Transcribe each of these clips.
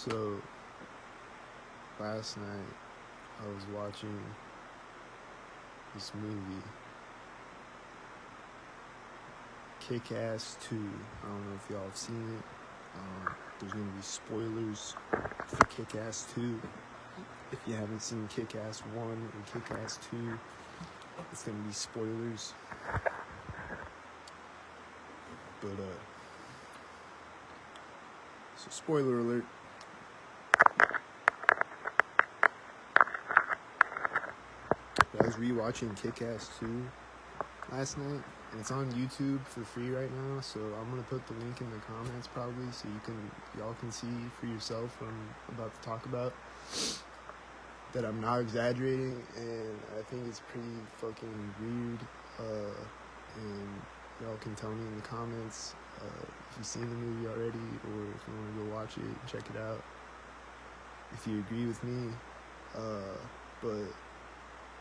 So, last night I was watching this movie, Kick-Ass 2. I don't know if y'all have seen it. There's going to be spoilers for Kick-Ass 2. If you haven't seen Kick-Ass 1 and Kick-Ass 2, it's going to be spoilers. But, so spoiler alert. I was rewatching Kick-Ass 2 last night, and it's on YouTube for free right now, so I'm gonna put the link in the comments probably, so y'all can see for yourself what I'm about to talk about. That I'm not exaggerating, and I think it's pretty fucking weird. And y'all can tell me in the comments if you've seen the movie already, or if you want to go watch it and check it out. If you agree with me, but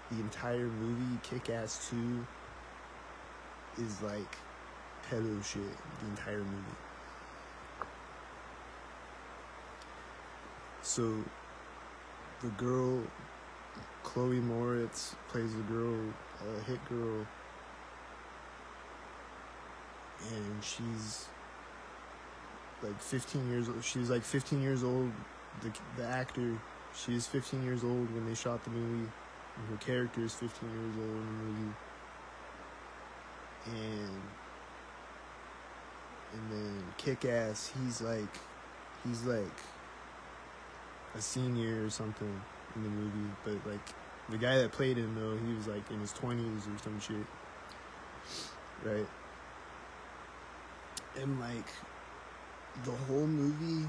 the entire movie, Kick-Ass 2, is like pedo shit. The entire movie. So, the girl, Chloe Moritz, plays the girl, Hit Girl, and she's like 15 years old. She's like 15 years old. The actor, she is 15 years old when they shot the movie. And her character is 15 years old in the movie. And then Kick-Ass, he's like a senior or something in the movie. But like the guy that played him though, he was like in his 20s or some shit. Right? And like the whole movie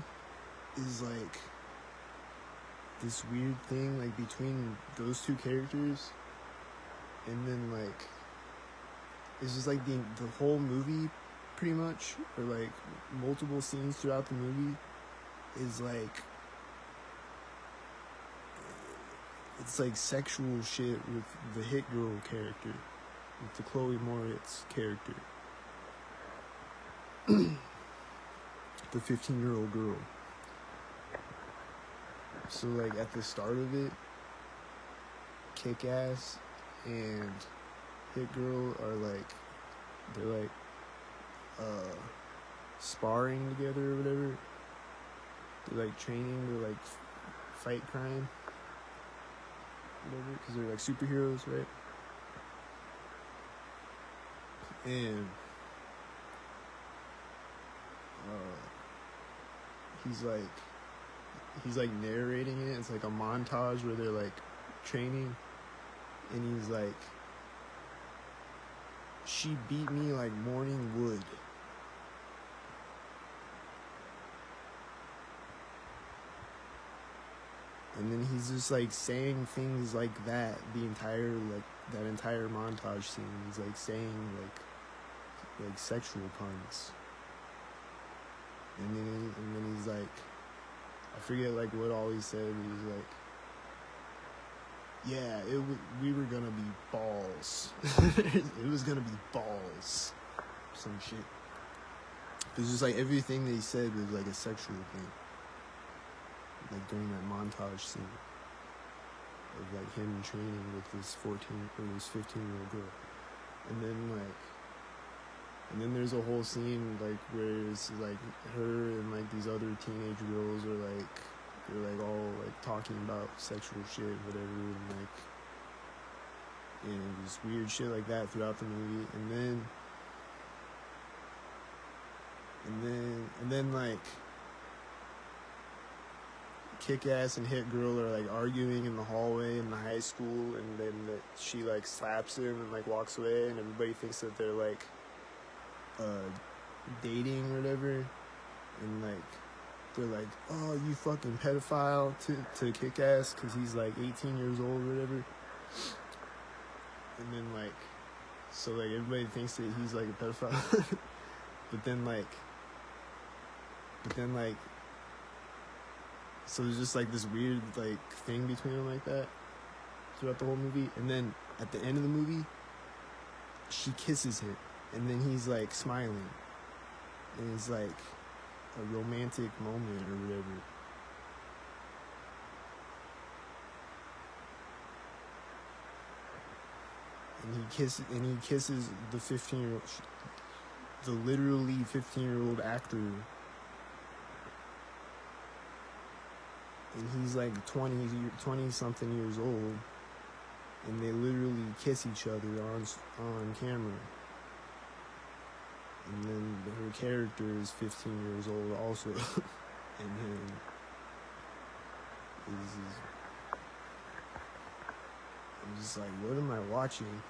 is like this weird thing like between those two characters, and then like it's just like the whole movie pretty much, or like multiple scenes throughout the movie is like it's like sexual shit with the Hit Girl character, with the Chloe Moritz character, the 15-year-old girl. So like at the start of it, Kick-Ass and Hit Girl are like, they're like sparring together or whatever. They're like training to like fight crime, whatever, because they're like superheroes, right? And he's like narrating it. It's like a montage where they're like training, and he's like, she beat me like morning wood. And then he's just like saying things like that the entire, like that entire montage scene. He's like saying like sexual puns. And then he's like, I forget like what all he said. He's like, yeah, we were gonna be balls. It was gonna be balls. Some shit. It was just like everything that he said was like a sexual thing. Like during that montage scene of like him training with this 15-year-old girl. And then there's a whole scene like where it's like her and like these other teenage girls are like, they're like all like talking about sexual shit, whatever, and just weird shit like that throughout the movie. And then like Kick-Ass and Hit Girl are like arguing in the hallway in the high school, and then she like slaps him and like walks away, and everybody thinks that they're like dating or whatever, and like they're like, oh, you fucking pedophile to Kick-Ass, because he's like 18 years old or whatever. And then like, so like everybody thinks that he's like a pedophile. but then like so there's just like this weird like thing between them like that throughout the whole movie. And then at the end of the movie, she kisses him, and then he's like smiling, and it's like a romantic moment or whatever. and he kisses the 15-year-old, the literally 15-year-old actor, and he's like 20 something years old, and they literally kiss each other on camera. And then her character is 15 years old also, and him is. I'm just like, what am I watching?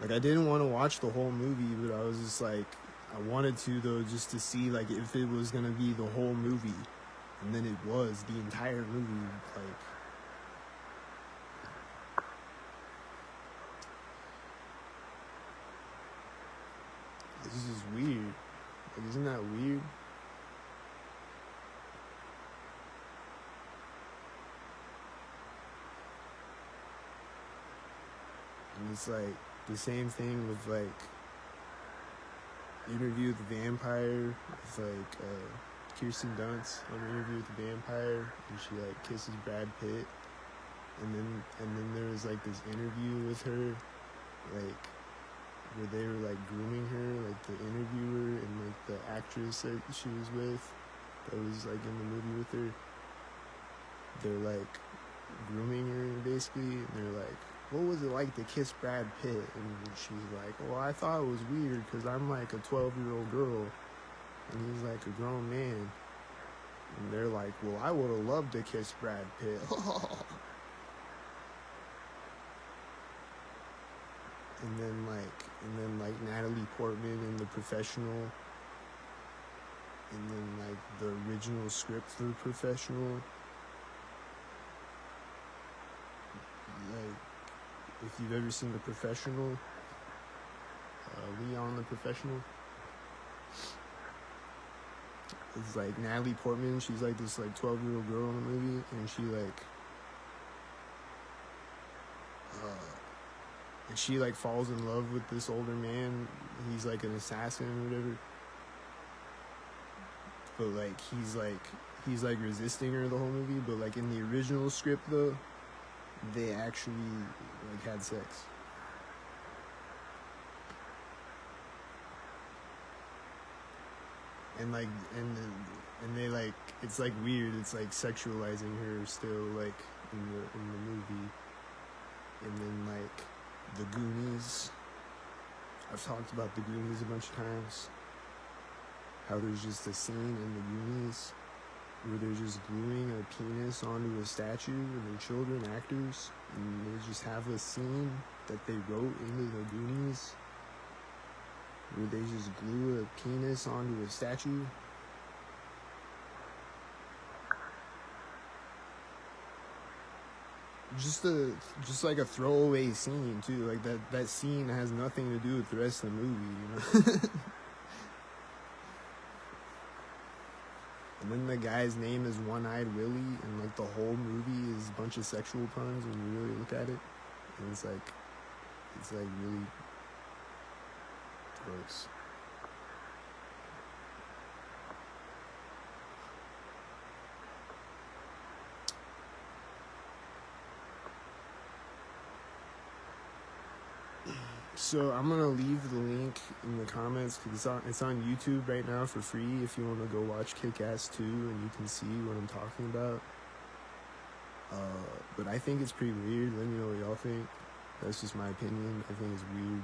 Like, I didn't want to watch the whole movie, but I was just like, I wanted to though, just to see like if it was gonna be the whole movie, and then it was the entire movie. Like, this is weird. Like, isn't that weird? And it's like the same thing with like Interview with the Vampire. It's like Kirsten Dunst on Interview with the Vampire, and she like kisses Brad Pitt, and then there was like this interview with her, like where they were like grooming her, like the interviewer and like the actress that she was with, that was like in the movie with her. They're like grooming her basically, and they're like, what was it like to kiss Brad Pitt? And she's like, well, I thought it was weird because I'm like a 12-year-old girl and he's like a grown man. And they're like, well, I would have loved to kiss Brad Pitt. And then like Natalie Portman in The Professional, and then like the original script for The Professional. Like, if you've ever seen The Professional, Leon the Professional, it's like Natalie Portman, she's like this like 12-year-old girl in the movie, and she like falls in love with this older man. He's like an assassin or whatever, but like he's like resisting her the whole movie. But like in the original script though, they actually like had sex. And like and they like, it's like weird, it's like sexualizing her still, like in the movie. And then like The Goonies, I've talked about The Goonies a bunch of times, how there's just a scene in The Goonies where they're just gluing a penis onto a statue, and they're children actors, and they just have a scene that they wrote into The Goonies where they just glue a penis onto a statue. Just like a throwaway scene too. Like that scene has nothing to do with the rest of the movie, you know. And then the guy's name is One-Eyed Willie, and like the whole movie is a bunch of sexual puns when you really look at it. And it's like really gross. So I'm gonna leave the link in the comments, because it's on YouTube right now for free if you want to go watch Kick-Ass 2 and you can see what I'm talking about. But I think it's pretty weird. Let me know what y'all think. That's just my opinion. I think it's weird.